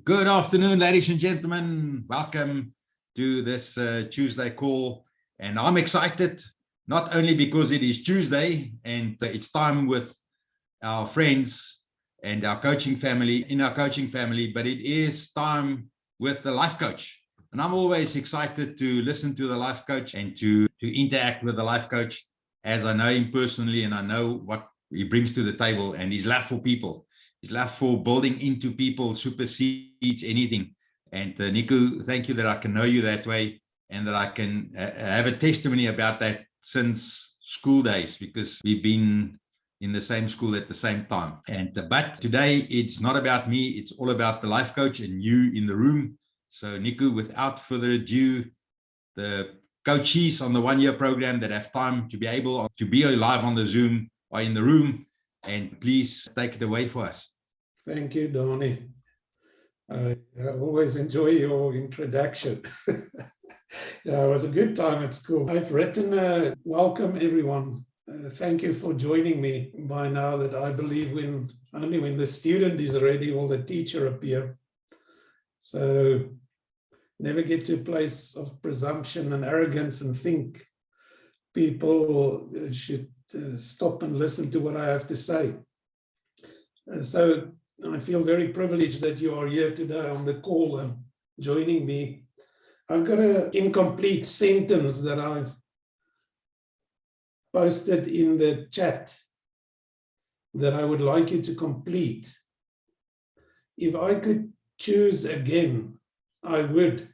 Good afternoon, ladies and gentlemen. Welcome to this Tuesday call. And I'm excited, not only because it is Tuesday and it's time with our friends and our coaching family, but it is time with the life coach. And I'm always excited to listen to the life coach and to interact with the life coach, as I know him personally and I know what he brings to the table and his love for people. His love for building into people supersedes anything. And Nico, thank you that I can know you that way and that I can have a testimony about that since school days, because we've been in the same school at the same time. But today it's not about me, it's all about the life coach and you in the room. So Nico, without further ado, the coaches on the one-year program that have time to be able to be live on the Zoom are in the room. And please take it away for us. Thank you, Donnie. I always enjoy your introduction. Yeah, it was a good time at school. I've written, welcome everyone. Thank you for joining me. By now that I believe only when the student is ready will the teacher appear. So never get to a place of presumption and arrogance and think people should stop and listen to what I have to say. So I feel very privileged that you are here today on the call and joining me. I've got an incomplete sentence that I've posted in the chat that I would like you to complete. If I could choose again, I would.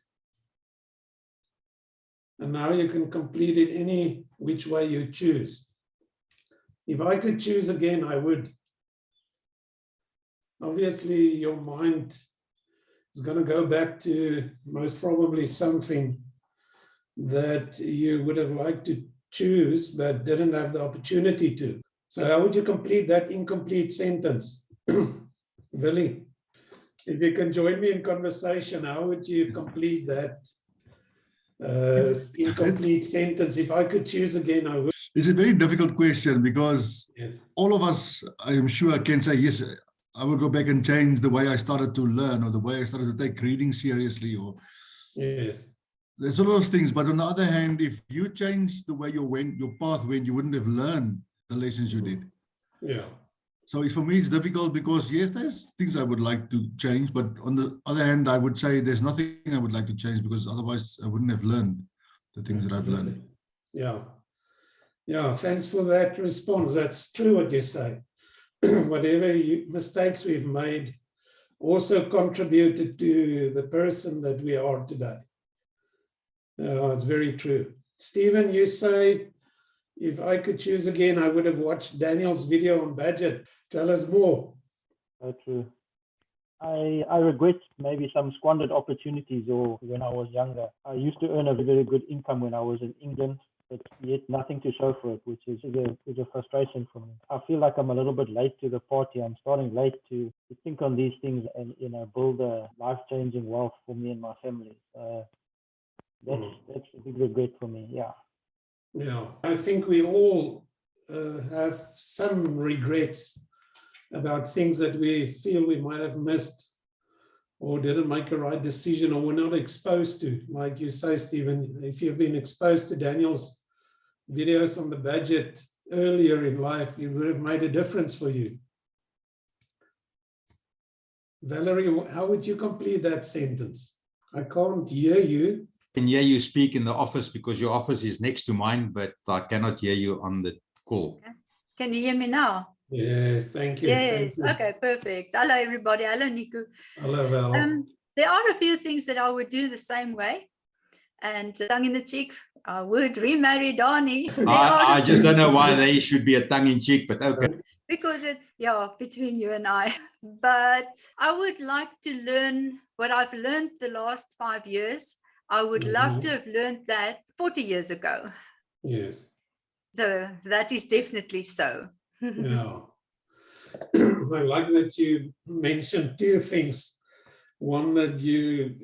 And now you can complete it any which way you choose. If I could choose again, I would. Obviously, your mind is going to go back to most probably something that you would have liked to choose, but didn't have the opportunity to. So how would you complete that incomplete sentence? Willie, if you can join me in conversation, how would you complete that incomplete sentence? If I could choose again, I would. It's a very difficult question because all of us, I am sure, can say, yes, I will go back and change the way I started to learn or the way I started to take reading seriously. Or yes, there's a lot of things. But on the other hand, if you change the way your path went, you wouldn't have learned the lessons you did. Yeah. So for me, it's difficult because, yes, there's things I would like to change. But on the other hand, I would say there's nothing I would like to change because otherwise I wouldn't have learned the things Absolutely. that I've learned. Yeah. Yeah, thanks for that response. That's true what you say. Whatever mistakes we've made also contributed to the person that we are today. It's very true. Stephen, you say, if I could choose again, I would have watched Daniel's video on budget. Tell us more. So true. I regret maybe some squandered opportunities or when I was younger. I used to earn a very good income when I was in England, but yet nothing to show for it, which is a frustration for me. I feel like I'm a little bit late to the party. I'm starting late to think on these things and build a life-changing wealth for me and my family. That's a big regret for me. Yeah. Yeah, I think we all have some regrets about things that we feel we might have missed or didn't make a right decision or were not exposed to. Like you say, Stephen, if you've been exposed to Daniel's videos on the budget earlier in life, it would have made a difference for you. Valerie, how would you complete that sentence? I can't hear you. I can hear you speak in the office because your office is next to mine, but I cannot hear you on the call. Can you hear me now? Yes, thank you. Yes, thank you. okay, perfect. Hello, everybody. Hello, Nico. Hello, Val. There are a few things that I would do the same way. And tongue in the cheek, I would remarry Donnie. I just don't know why there should be a tongue in cheek, but okay. Because it's, between you and I. But I would like to learn what I've learned the last 5 years. I would love to have learned that 40 years ago. Yes. So that is definitely so. Yeah. I like that you mentioned two things. One, that you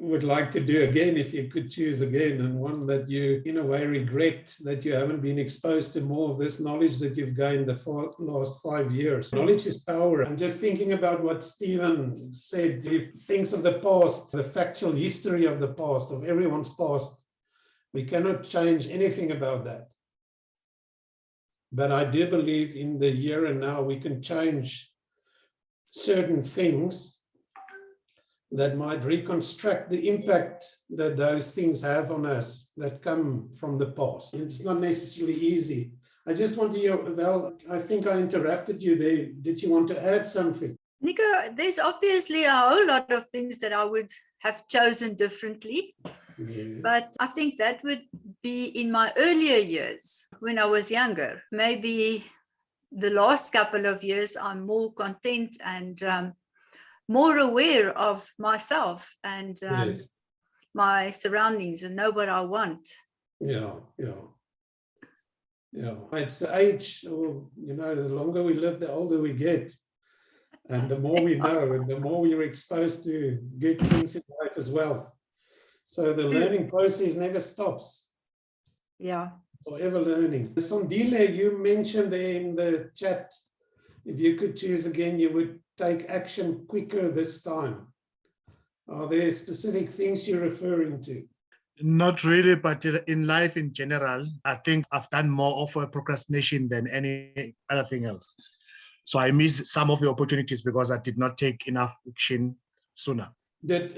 would like to do again if you could choose again, and one that you in a way regret that you haven't been exposed to more of this knowledge that you've gained the last 5 years? Knowledge is power. I'm just thinking about what Stephen said. He thinks of the past, the factual history of the past, of everyone's past. We cannot change anything about that. But I do believe in the here and now we can change certain things that might reconstruct the impact that those things have on us that come from the past. It's not necessarily easy. I just want to hear, Val, I think I interrupted you there. Did you want to add something? Nico, there's obviously a whole lot of things that I would have chosen differently. Yes. But I think that would be in my earlier years when I was younger. Maybe the last couple of years, I'm more content and more aware of myself and Yes. my surroundings and know what I want. Yeah. It's age, or the longer we live, the older we get, and the more we know, and the more we're exposed to good things in life as well. So the learning process never stops. Yeah. Forever learning. Sandile, you mentioned there in the chat, if you could choose again, you would take action quicker this time. Are there specific things you're referring to? Not really, but in life in general, I think I've done more of a procrastination than any other thing else. So I missed some of the opportunities because I did not take enough action sooner. That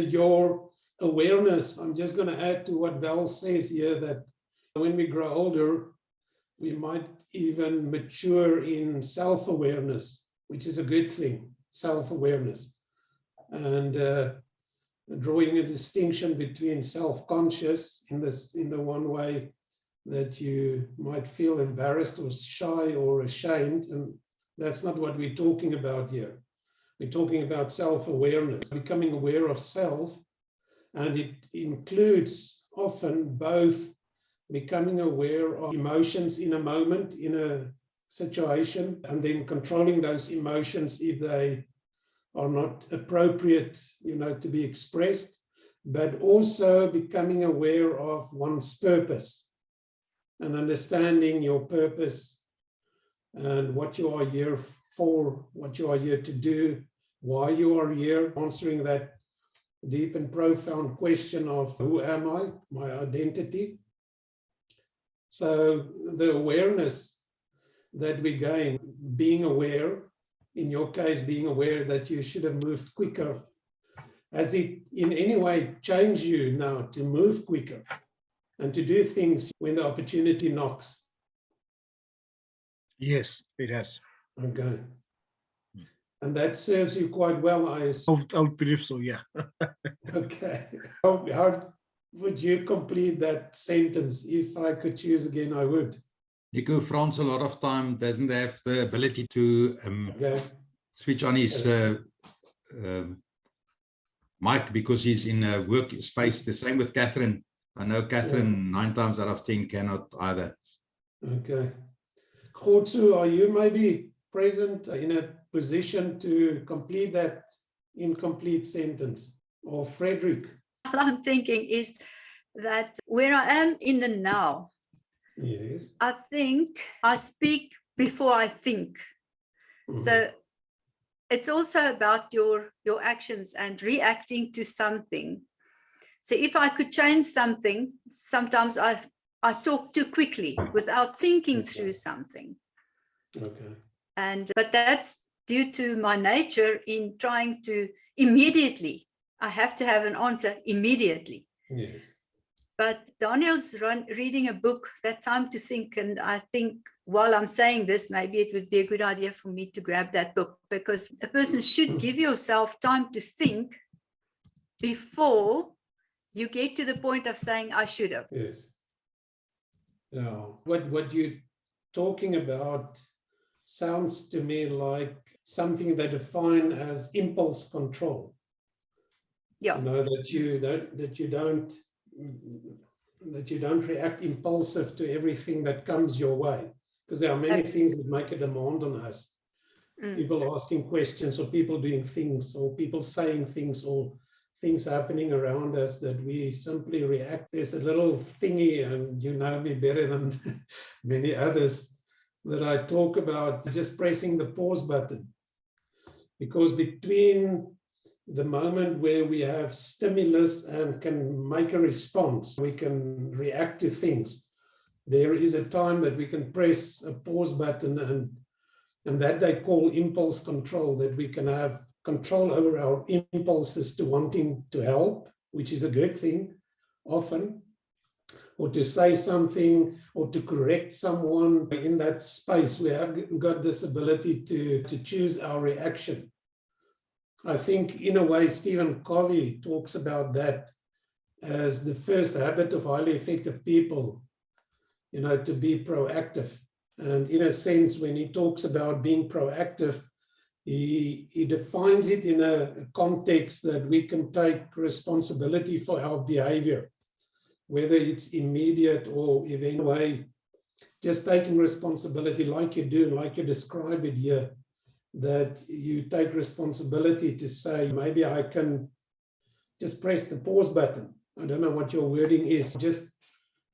your awareness, I'm just going to add to what Val says here, that when we grow older, we might even mature in self-awareness, which is a good thing, self-awareness. And drawing a distinction between self-conscious in the one way that you might feel embarrassed or shy or ashamed, and that's not what we're talking about here. We're talking about self-awareness, becoming aware of self, and it includes often both becoming aware of emotions in a moment, in a situation, and then controlling those emotions if they are not appropriate, to be expressed, but also becoming aware of one's purpose and understanding your purpose and what you are here for, what you are here to do, why you are here, answering that deep and profound question of who am I, my identity. So the awareness that we gain, being aware, in your case, being aware that you should have moved quicker, has it in any way changed you now to move quicker and to do things when the opportunity knocks? Yes, it has. Okay. And that serves you quite well, I assume. I would believe so, yeah. Okay. How would you complete that sentence? If I could choose again, I would. Nico, Frans a lot of time doesn't have the ability to switch on his mic because he's in a workspace. The same with Catherine. I know Catherine 9 times out of 10 cannot either. Okay. Khotsu, are you maybe present in a position to complete that incomplete sentence? Or Frederick? All I'm thinking is that where I am in the now, Yes. I think I speak before I think. Mhm. So it's also about your actions and reacting to something. So if I could change something, sometimes I talk too quickly without thinking through something. Okay. But that's due to my nature in trying to immediately. I have to have an answer immediately. Yes. But Daniel's reading a book, That Time to Think, and I think while I'm saying this, maybe it would be a good idea for me to grab that book, because a person should give yourself time to think before you get to the point of saying, I should have. Yes. Yeah. What you're talking about sounds to me like something they define as impulse control. Yeah. That you don't react impulsive to everything that comes your way, because there are many things that make a demand on us. People asking questions, or people doing things, or people saying things, or things happening around us that we simply react. There's a little thingy, and you know me better than many others, that I talk about just pressing the pause button. Because between the moment where we have stimulus and can make a response, we can react to things, there is a time that we can press a pause button, and that they call impulse control, that we can have control over our impulses to wanting to help, which is a good thing often, or to say something, or to correct someone. In that space, we have got this ability to choose our reaction. I think, in a way, Stephen Covey talks about that as the first habit of highly effective people, you know, to be proactive. And in a sense, when he talks about being proactive, he defines it in a context that we can take responsibility for our behavior, whether it's immediate or eventually, just taking responsibility like you do, like you describe it here, that you take responsibility to say, maybe I can just press the pause button. I don't know what your wording is, just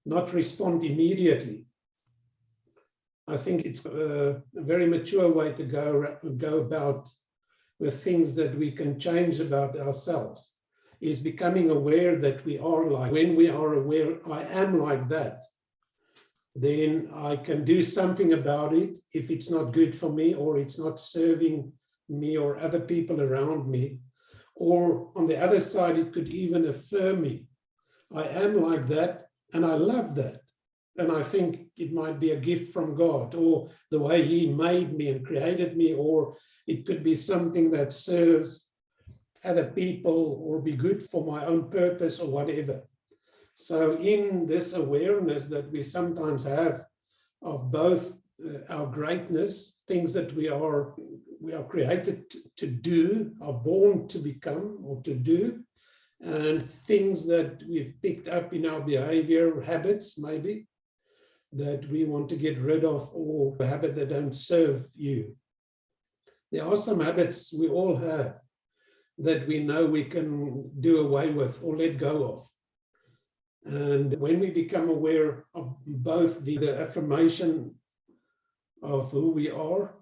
not respond immediately. I think it's a very mature way to go about with things that we can change about ourselves, is becoming aware that we are like. When we are aware, I am like that, then I can do something about it if it's not good for me, or it's not serving me or other people around me. Or on the other side, it could even affirm me. I am like that, and I love that. And I think it might be a gift from God, or the way He made me and created me, or it could be something that serves other people or be good for my own purpose or whatever. So in this awareness that we sometimes have of both our greatness, things that we are created to do, are born to become or to do, and things that we've picked up in our behavior, habits maybe, that we want to get rid of, or a habit that don't serve you. There are some habits we all have that we know we can do away with or let go of. And when we become aware of both the affirmation of who we are,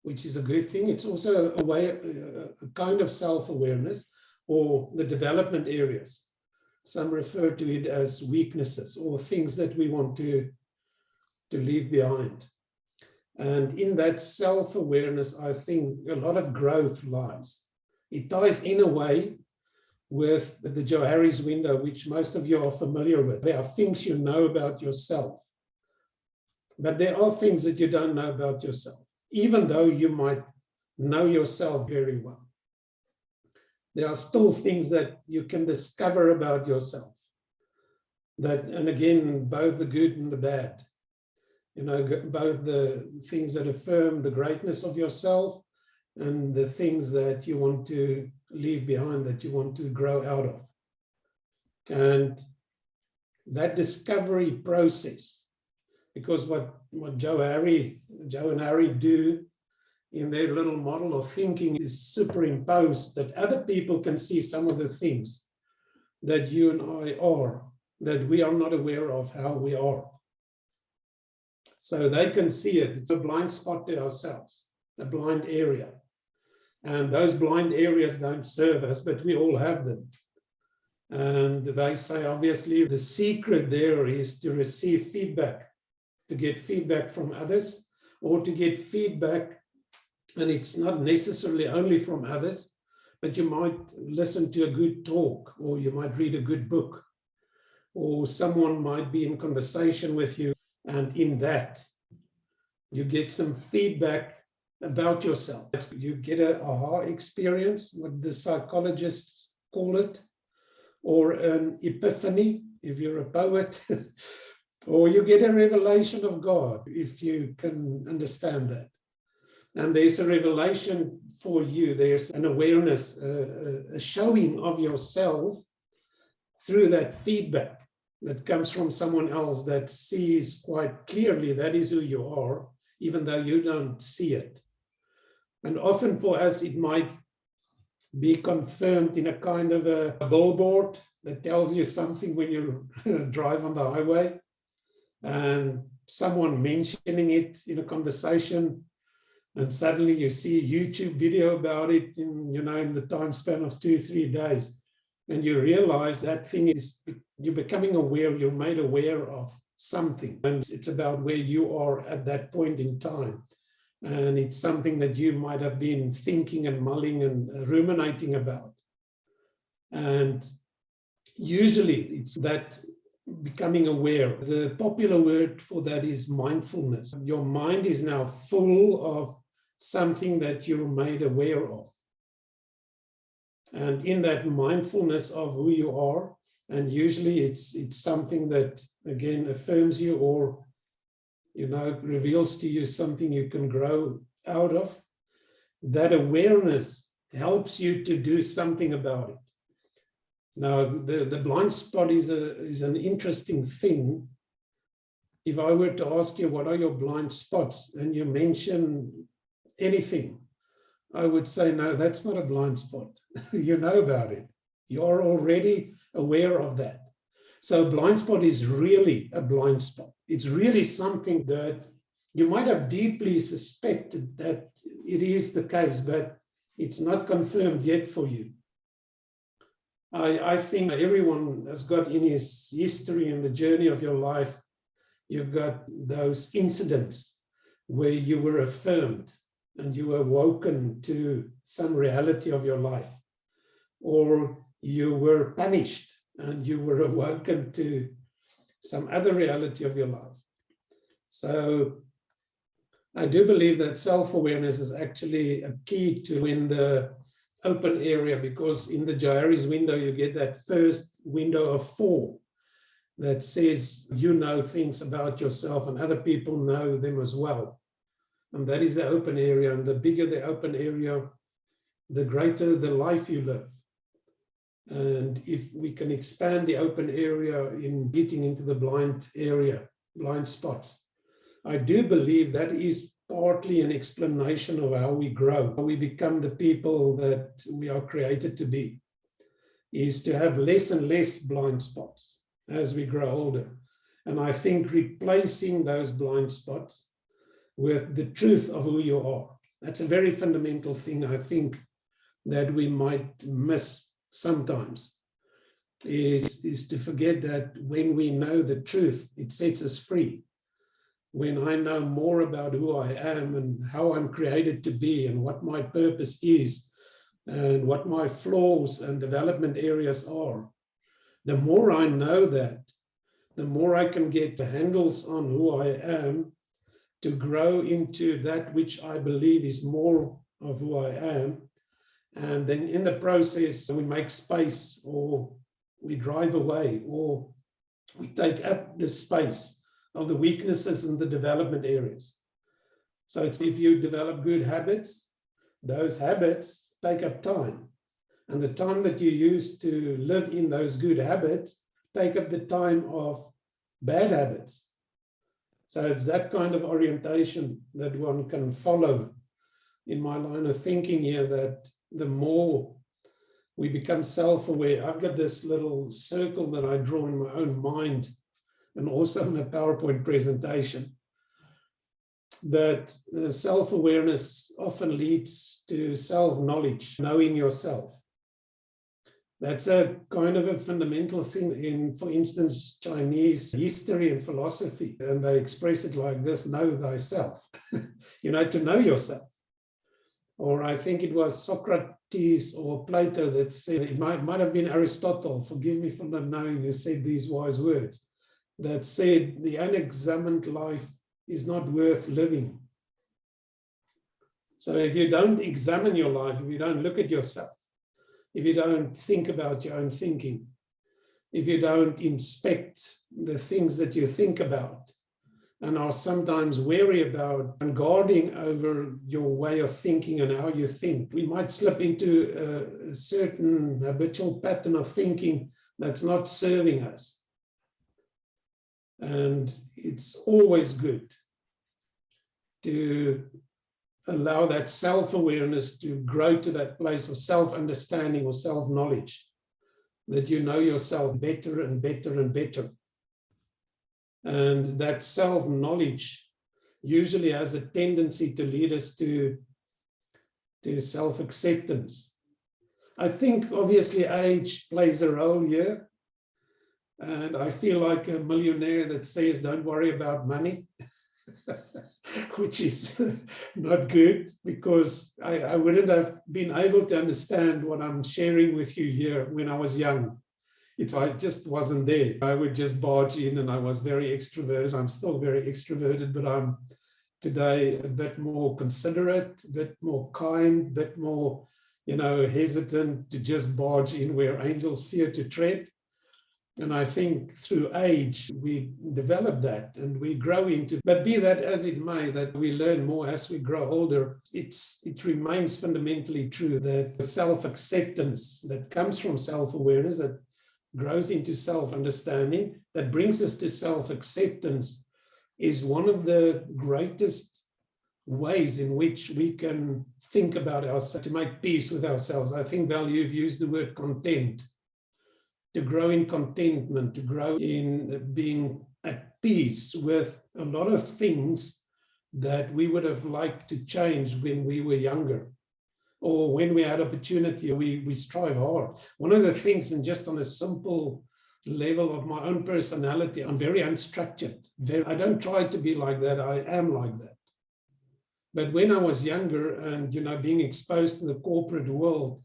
which is a good thing, it's also a way, a kind of self-awareness, or the development areas. Some refer to it as weaknesses or things that we want to leave behind. And in that self-awareness, I think a lot of growth lies. It ties in a way with the Joe Harris window, which most of you are familiar with. There are things you know about yourself, but there are things that you don't know about yourself, even though you might know yourself very well. There are still things that you can discover about yourself. That, and again, both the good and the bad. You know, both the things that affirm the greatness of yourself and the things that you want to leave behind, that you want to grow out of. And that discovery process, because what Joe and Harry do in their little model of thinking is superimpose that other people can see some of the things that you and I are, that we are not aware of how we are. So they can see it. It's a blind spot to ourselves, a blind area. And those blind areas don't serve us, but we all have them. And they say, obviously, the secret there is to receive feedback, to get feedback from others, or to get feedback, and it's not necessarily only from others, but you might listen to a good talk, or you might read a good book, or someone might be in conversation with you, and in that, you get some feedback about yourself. You get an aha experience, what the psychologists call it, or an epiphany, if you're a poet, or you get a revelation of God, if you can understand that. And there's a revelation for you. There's an awareness, a showing of yourself through that feedback that comes from someone else that sees quite clearly that is who you are, even though you don't see it. And often for us, it might be confirmed in a kind of a billboard that tells you something when you drive on the highway, and someone mentioning it in a conversation, and suddenly you see a YouTube video about it in, in the time span of 2-3 days, and you realize that thing is, you're becoming aware, you're made aware of something, and it's about where you are at that point in time. And it's something that you might have been thinking and mulling and ruminating about. And usually it's that becoming aware. The popular word for that is mindfulness. Your mind is now full of something that you're made aware of. And in that mindfulness of who you are, and usually it's something that, again, affirms you or reveals to you something you can grow out of, that awareness helps you to do something about it. Now, the blind spot is an interesting thing. If I were to ask you, what are your blind spots, and you mention anything, I would say, no, that's not a blind spot. You know about it. You're already aware of that. So blind spot is really a blind spot. It's really something that you might have deeply suspected that it is the case, but it's not confirmed yet for you. I think everyone has got in his history and the journey of your life, you've got those incidents where you were affirmed and you were woken to some reality of your life, or you were punished and you were awoken to some other reality of your life. So I do believe that self-awareness is actually a key to in the open area, because in the Johari's window, you get that first window of 4 that says you know things about yourself and other people know them as well. And that is the open area. And the bigger the open area, the greater the life you live. And if we can expand the open area in getting into the blind area, blind spots, I do believe that is partly an explanation of how we grow, how we become the people that we are created to be, is to have less and less blind spots as we grow older. And I think replacing those blind spots with the truth of who you are, that's a very fundamental thing, I think, that we might miss sometimes, is to forget that when we know the truth, it sets us free. When I know more about who I am and how I'm created to be and what my purpose is and what my flaws and development areas are, the more I know that, the more I can get the handles on who I am to grow into that which I believe is more of who I am. And then in the process, we make space, or we drive away, or we take up the space of the weaknesses and the development areas. So it's, if you develop good habits, those habits take up time. And the time that you use to live in those good habits take up the time of bad habits. So it's that kind of orientation that one can follow in my line of thinking here, that the more we become self-aware. I've got this little circle that I draw in my own mind and also in a PowerPoint presentation, that self-awareness often leads to self-knowledge, knowing yourself. That's a kind of a fundamental thing in, for instance, Chinese history and philosophy. And they express it like this: know thyself, to know yourself. Or I think it was Socrates or Plato that said, it might have been Aristotle, forgive me for not knowing, who said these wise words, that said, the unexamined life is not worth living. So if you don't examine your life, if you don't look at yourself, if you don't think about your own thinking, if you don't inspect the things that you think about and are sometimes wary about and guarding over your way of thinking and how you think, we might slip into a certain habitual pattern of thinking that's not serving us. And it's always good to allow that self-awareness to grow to that place of self-understanding or self-knowledge, that you know yourself better and better and better. And that self-knowledge usually has a tendency to lead us to self-acceptance. I think obviously age plays a role here. And I feel like a millionaire that says, don't worry about money, which is not good, because I wouldn't have been able to understand what I'm sharing with you here when I was young. I just wasn't there. I would just barge in, and I was very extroverted. I'm still very extroverted, but I'm today a bit more considerate, a bit more kind, a bit more, hesitant to just barge in where angels fear to tread. And I think through age, we develop that and we grow into, but be that as it may, that we learn more as we grow older. It remains fundamentally true that self-acceptance that comes from self-awareness, that grows into self-understanding, that brings us to self-acceptance, is one of the greatest ways in which we can think about ourselves, to make peace with ourselves. I think, Val, you've used the word content. To grow in contentment, to grow in being at peace with a lot of things that we would have liked to change when we were younger, or when we had opportunity. We strive hard. One of the things, and just on a simple level of my own personality, I'm very unstructured. I don't try to be like that. I am like that. But when I was younger and, being exposed to the corporate world,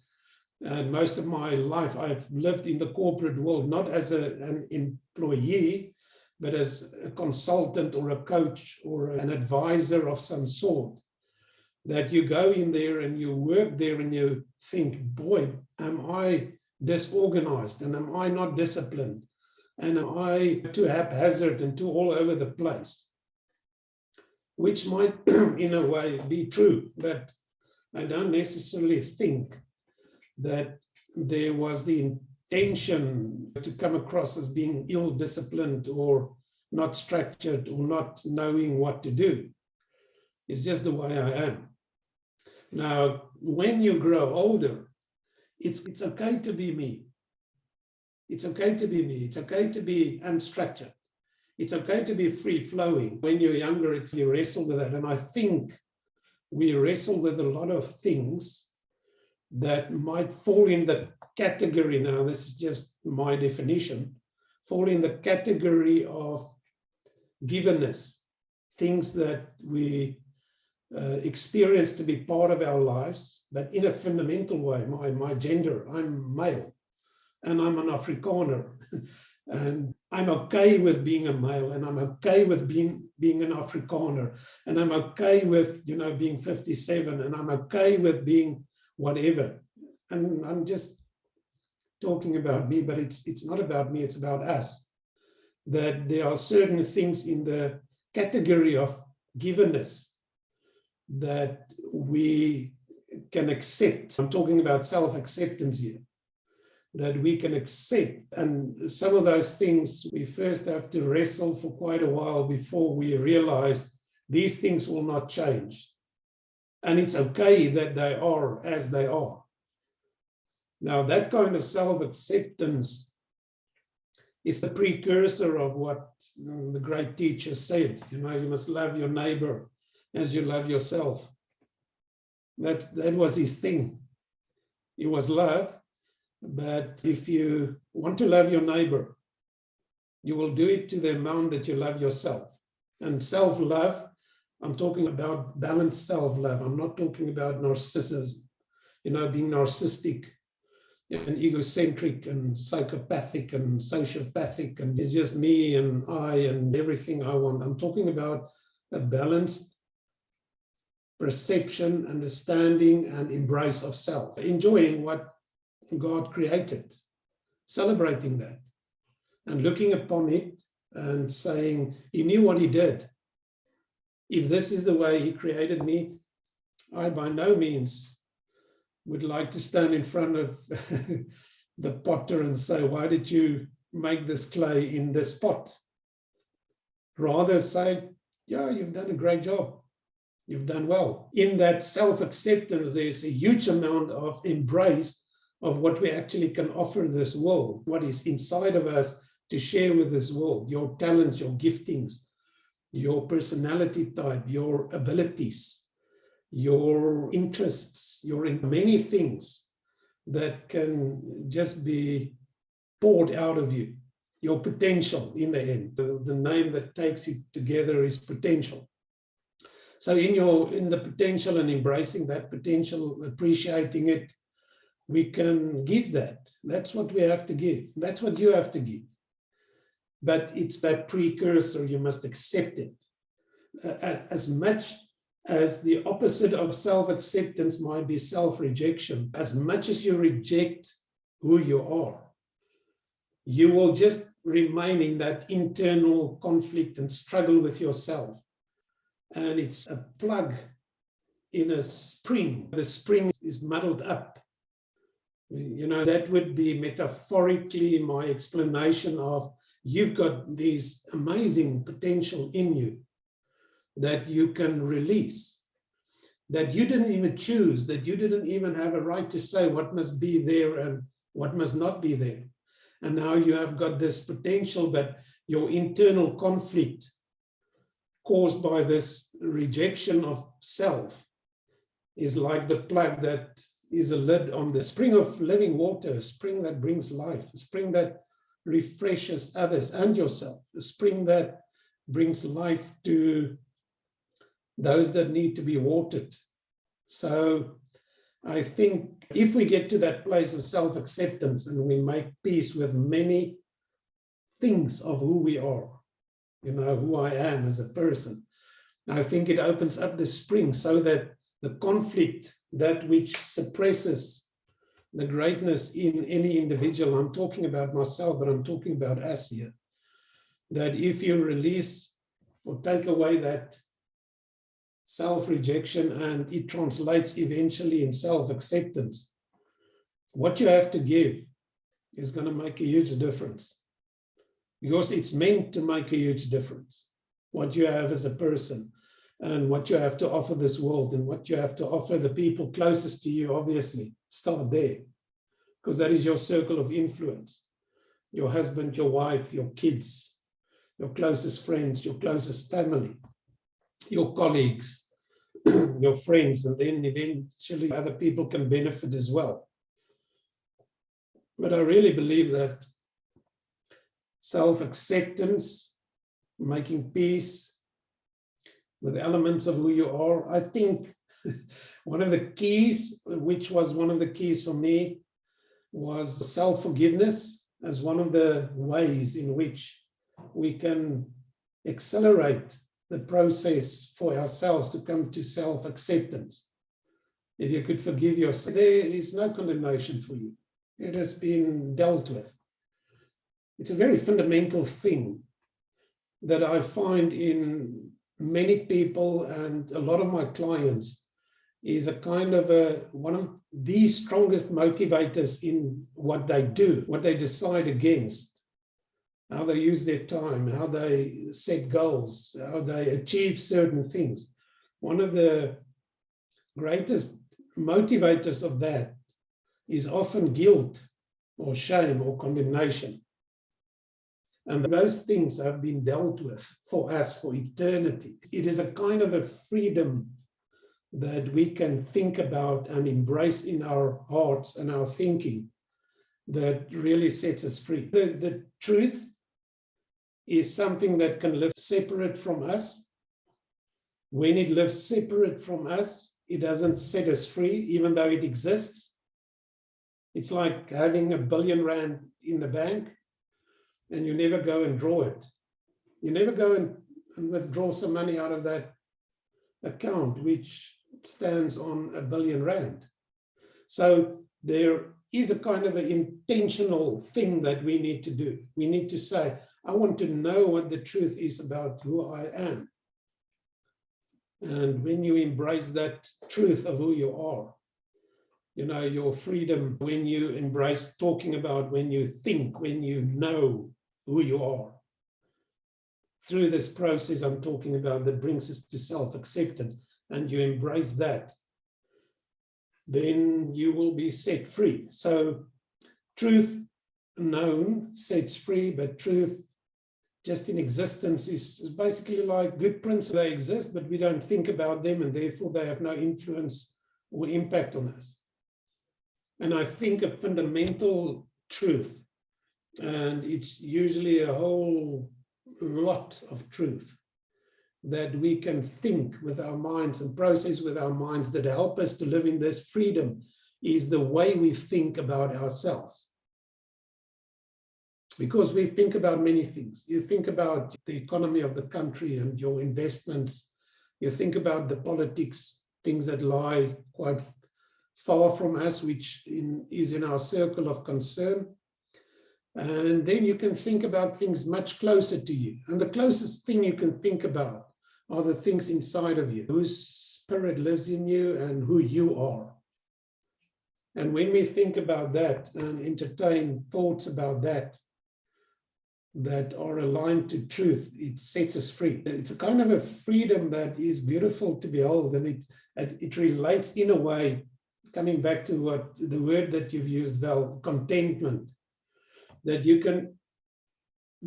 and most of my life, I've lived in the corporate world, not as an employee, but as a consultant or a coach or an advisor of some sort. That you go in there and you work there and you think, boy, am I disorganized, and am I not disciplined, and am I too haphazard and too all over the place? Which might, in a way, be true, but I don't necessarily think that there was the intention to come across as being ill-disciplined or not structured or not knowing what to do. It's just the way I am. Now, when you grow older, it's okay to be me. It's okay to be me. It's okay to be unstructured. It's okay to be free-flowing. When you're younger, you wrestle with that. And I think we wrestle with a lot of things that might fall in the category, now this is just my definition, fall in the category of givenness, things that we experience to be part of our lives, but in a fundamental way. My gender, I'm male, and I'm an Afrikaner, and I'm okay with being a male, and I'm okay with being an Afrikaner, and I'm okay with being 57, and I'm okay with being whatever. And I'm just talking about me, but it's not about me, it's about us. That there are certain things in the category of givenness that we can accept. I'm talking about self-acceptance here, that we can accept. And some of those things we first have to wrestle for quite a while before we realize these things will not change. And it's okay that they are as they are. Now, that kind of self-acceptance is the precursor of what the great teacher said. You must love your neighbor as you love yourself. That was his thing. It was love. But if you want to love your neighbor, you will do it to the amount that you love yourself. And self-love, I'm talking about balanced self-love. I'm not talking about narcissism, being narcissistic and egocentric and psychopathic and sociopathic, and it's just me and I and everything I want. I'm talking about a balanced perception, understanding, and embrace of self, enjoying what God created, celebrating that, and looking upon it and saying, He knew what He did. If this is the way He created me, I by no means would like to stand in front of the potter and say, why did you make this clay in this pot? Rather say, yeah, you've done a great job. You've done well. In that self-acceptance, there's a huge amount of embrace of what we actually can offer this world, what is inside of us to share with this world, your talents, your giftings, your personality type, your abilities, your interests, your many things that can just be poured out of you, your potential in the end. The name that takes it together is potential. So in the potential and embracing that potential, appreciating it, we can give that. That's what we have to give. That's what you have to give. But it's that precursor, you must accept it. As much as the opposite of self-acceptance might be self-rejection, as much as you reject who you are, you will just remain in that internal conflict and struggle with yourself. And it's a plug in a spring. The spring is muddled up. You know, that would be metaphorically my explanation of you've got these amazing potential in you that you can release, that you didn't even choose, that you didn't even have a right to say what must be there and what must not be there. And now you have got this potential, but your internal conflict caused by this rejection of self is like the plug that is a lid on the spring of living water, a spring that brings life, a spring that refreshes others and yourself, a spring that brings life to those that need to be watered. So I think if we get to that place of self-acceptance and we make peace with many things of who we are, you know, who I am as a person, I think it opens up the spring so that the conflict, that which suppresses the greatness in any individual, I'm talking about myself, but I'm talking about us here, that if you release or take away that self-rejection and it translates eventually in self-acceptance, what you have to give is going to make a huge difference, because it's meant to make a huge difference. What you have as a person and what you have to offer this world and what you have to offer the people closest to you, obviously, start there, because that is your circle of influence. Your husband, your wife, your kids, your closest friends, your closest family, your colleagues, your friends, and then eventually other people can benefit as well. But I really believe that self-acceptance, making peace with elements of who you are, I think one of the keys, which was one of the keys for me, was self-forgiveness as one of the ways in which we can accelerate the process for ourselves to come to self-acceptance. If you could forgive yourself, there is no condemnation for you. It has been dealt with. It's a very fundamental thing that I find in many people and a lot of my clients, is a kind of one of the strongest motivators in what they do, what they decide against, how they use their time, how they set goals, how they achieve certain things. One of the greatest motivators of that is often guilt or shame or condemnation. And those things have been dealt with for us for eternity. It is a kind of a freedom that we can think about and embrace in our hearts and our thinking that really sets us free. The truth is something that can live separate from us. When it lives separate from us, it doesn't set us free, even though it exists. It's like having R1 billion in the bank and you never go and draw it. You never go and withdraw some money out of that account, which stands on R1 billion. So there is a kind of an intentional thing that we need to do. We need to say, I want to know what the truth is about who I am. And when you embrace that truth of who you are, you know, your freedom, when you embrace talking about, when you think, when you know who you are. Through this process I'm talking about that brings us to self-acceptance, and you embrace that, then you will be set free. So truth known sets free, but truth just in existence is basically like good principles. They exist, but we don't think about them, and therefore they have no influence or impact on us. And I think a fundamental truth, and it's usually a whole lot of truth, that we can think with our minds and process with our minds that help us to live in this freedom, is the way we think about ourselves. Because we think about many things. You think about the economy of the country and your investments. You think about the politics, things that lie quite far from us, which is in our circle of concern. And then you can think about things much closer to you. And the closest thing you can think about are the things inside of you, whose spirit lives in you and who you are. And when we think about that and entertain thoughts about that are aligned to truth, it sets us free. It's a kind of a freedom that is beautiful to behold, and it relates in a way, coming back to what the word that you've used, Val, contentment, that you can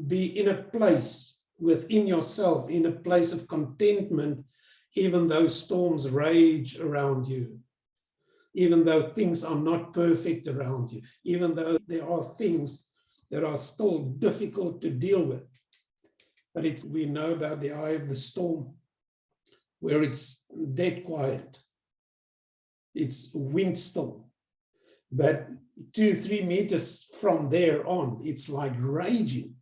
be in a place within yourself, in a place of contentment, even though storms rage around you, even though things are not perfect around you, even though there are things that are still difficult to deal with. But we know about the eye of the storm, where it's dead quiet. It's wind still. But 2-3 meters from there on, it's like raging.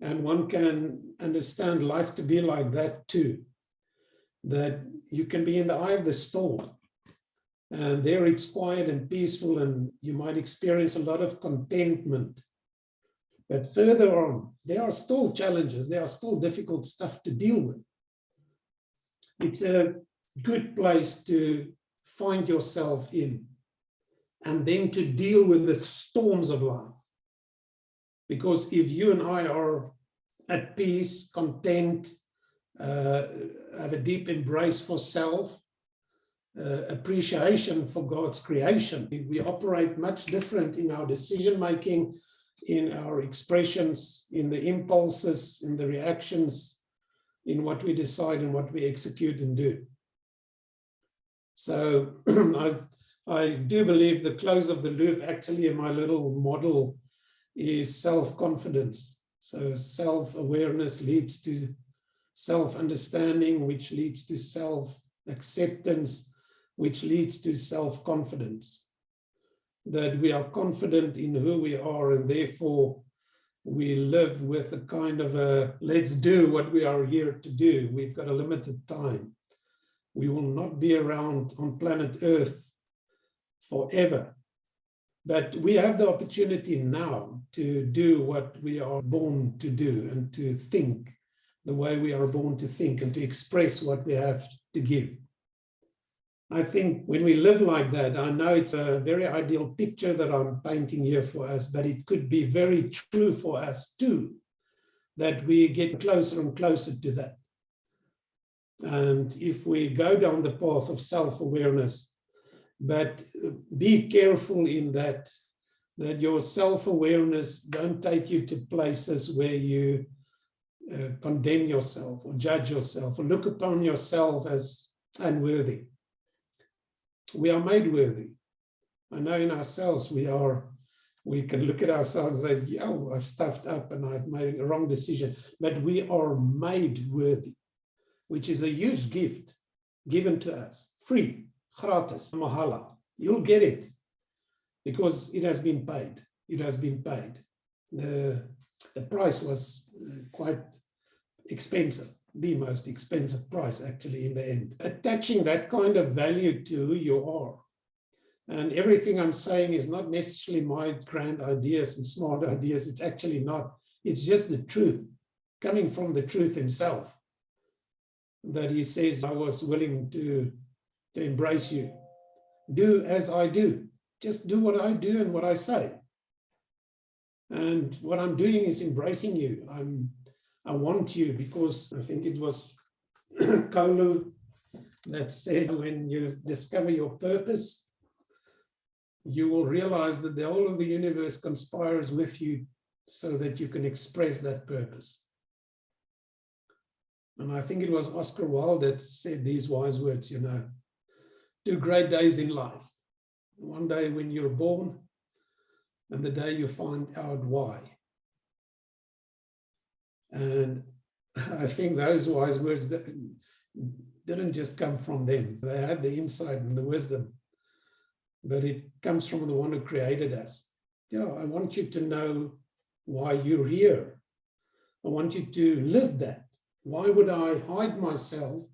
And one can understand life to be like that too, that you can be in the eye of the storm, and there it's quiet and peaceful, and you might experience a lot of contentment. But further on, there are still challenges, there are still difficult stuff to deal with. It's a good place to find yourself in, and then to deal with the storms of life. Because if you and I are at peace, content, have a deep embrace for self, appreciation for God's creation, we operate much different in our decision-making, in our expressions, in the impulses, in the reactions, in what we decide and what we execute and do. So I do believe the close of the loop, actually, in my little model, is self-confidence. So self-awareness leads to self-understanding, which leads to self-acceptance, which leads to self-confidence. That we are confident in who we are, and therefore we live with a kind of a, let's do what we are here to do. We've got a limited time. We will not be around on planet Earth forever. But we have the opportunity now to do what we are born to do, and to think the way we are born to think, and to express what we have to give. I think when we live like that, I know it's a very ideal picture that I'm painting here for us, but it could be very true for us too, that we get closer and closer to that. And if we go down the path of self-awareness, but be careful in that your self-awareness don't take you to places where you condemn yourself or judge yourself or look upon yourself as unworthy. We are made worthy. I know in ourselves we can look at ourselves and say, yo, I've stuffed up and I've made a wrong decision. But we are made worthy, which is a huge gift given to us, free, gratis, mahala. You'll get it because it has been paid. It has been paid. The price was quite expensive. The most expensive price, actually, in the end. Attaching that kind of value to who you are. And everything I'm saying is not necessarily my grand ideas and smart ideas. It's actually not. It's just the truth, coming from the truth himself, that he says, I was willing to embrace you. Do as I do. Just do what I do and what I say. And what I'm doing is embracing you. I want you, because I think it was Kaulu that said, when you discover your purpose, you will realize that the whole of the universe conspires with you so that you can express that purpose. And I think it was Oscar Wilde that said these wise words, you know, 2 great days in life. One day when you're born, and the day you find out why. And I think those wise words that didn't just come from them. They had the insight and the wisdom, but it comes from the one who created us. Yeah, I want you to know why you're here. I want you to live that. Why would I hide myself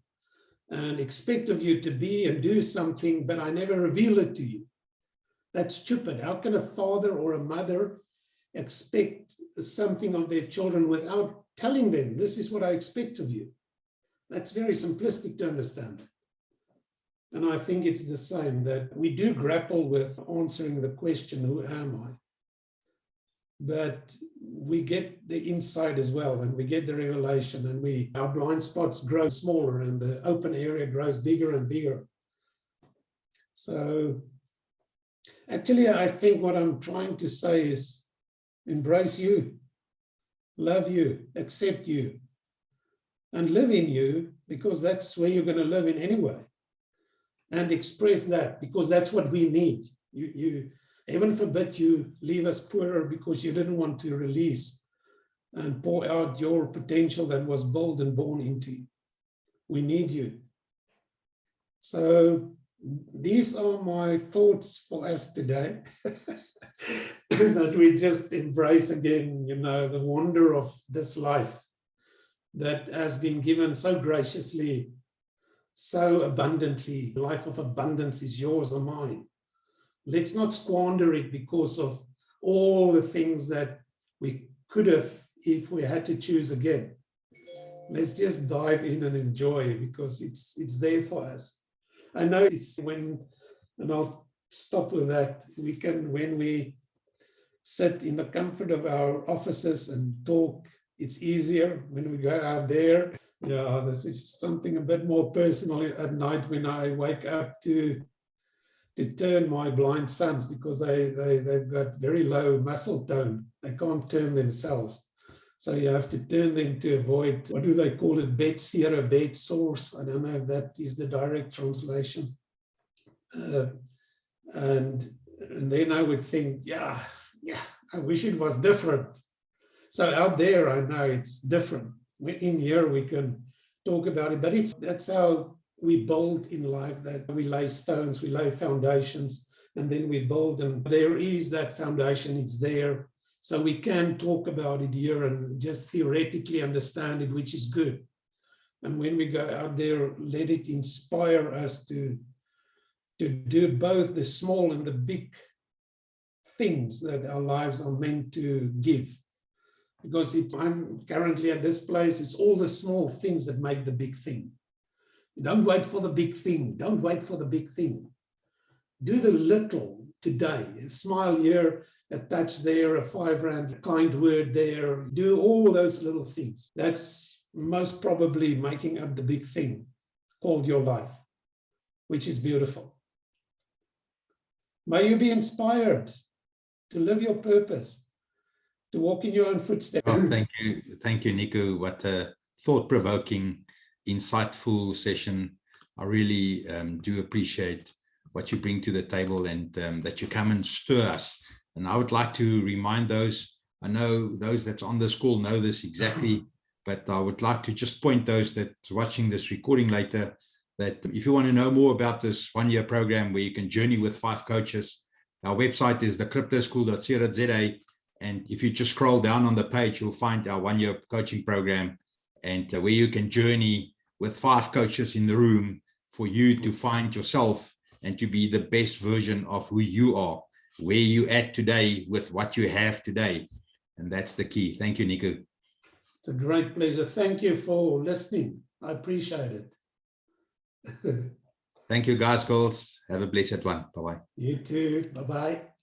and expect of you to be and do something, but I never reveal it to you? That's stupid. How can a father or a mother expect something of their children without telling them, this is what I expect of you? That's very simplistic to understand. And I think it's the same, that we do grapple with answering the question, who am I? But we get the insight as well, and we get the revelation, and our blind spots grow smaller and the open area grows bigger and bigger. So actually, I think what I'm trying to say is embrace you, love you, accept you, and live in you, because that's where you're going to live in anyway. And express that, because that's what we need. You heaven forbid you leave us poorer because you didn't want to release and pour out your potential that was built and born into you. We need you. So these are my thoughts for us today. That we just embrace again, you know, the wonder of this life that has been given so graciously, so abundantly. Life of abundance is yours or mine. Let's not squander it because of all the things that we could have if we had to choose again. Let's just dive in and enjoy, because it's there for us. I know it's when, and I'll stop with that, when we sit in the comfort of our offices and talk, it's easier. When we go out there, yeah, this is something a bit more personal at night when I wake up to turn my blind sons, because they've got very low muscle tone. They can't turn themselves. So you have to turn them to avoid, what do they call it, bed seer, bed sores. I don't know if that is the direct translation. And then I would think, yeah, I wish it was different. So out there, I know it's different. In here, we can talk about it, but that's how we build in life, that we lay stones, we lay foundations, and then we build, and there is that foundation, it's there. So we can talk about it here and just theoretically understand it, which is good. And when we go out there, let it inspire us to do both the small and the big things that our lives are meant to give. Because I'm currently at this place, it's all the small things that make the big thing. Don't wait for the big thing. Don't wait for the big thing. Do the little today. A smile here, a touch there, a 5 rand, a kind word there. Do all those little things. That's most probably making up the big thing called your life, which is beautiful. May you be inspired to live your purpose, to walk in your own footsteps. Oh, thank you, Nico. What a thought-provoking, insightful session. I really do appreciate what you bring to the table, and that you come and stir us. And I would like to remind those, I know those that's on this call know this exactly, but I would like to just point those that's watching this recording later, that if you want to know more about this one-year program where you can journey with 5 coaches, our website is thecryptoschool.co.za. And if you just scroll down on the page, you'll find our one-year coaching program, and where you can journey with 5 coaches in the room for you to find yourself and to be the best version of who you are, where you at today with what you have today. And that's the key. Thank you, Nico. It's a great pleasure. Thank you for listening. I appreciate it. Thank you, guys, girls. Have a blessed one. Bye-bye. You too. Bye-bye.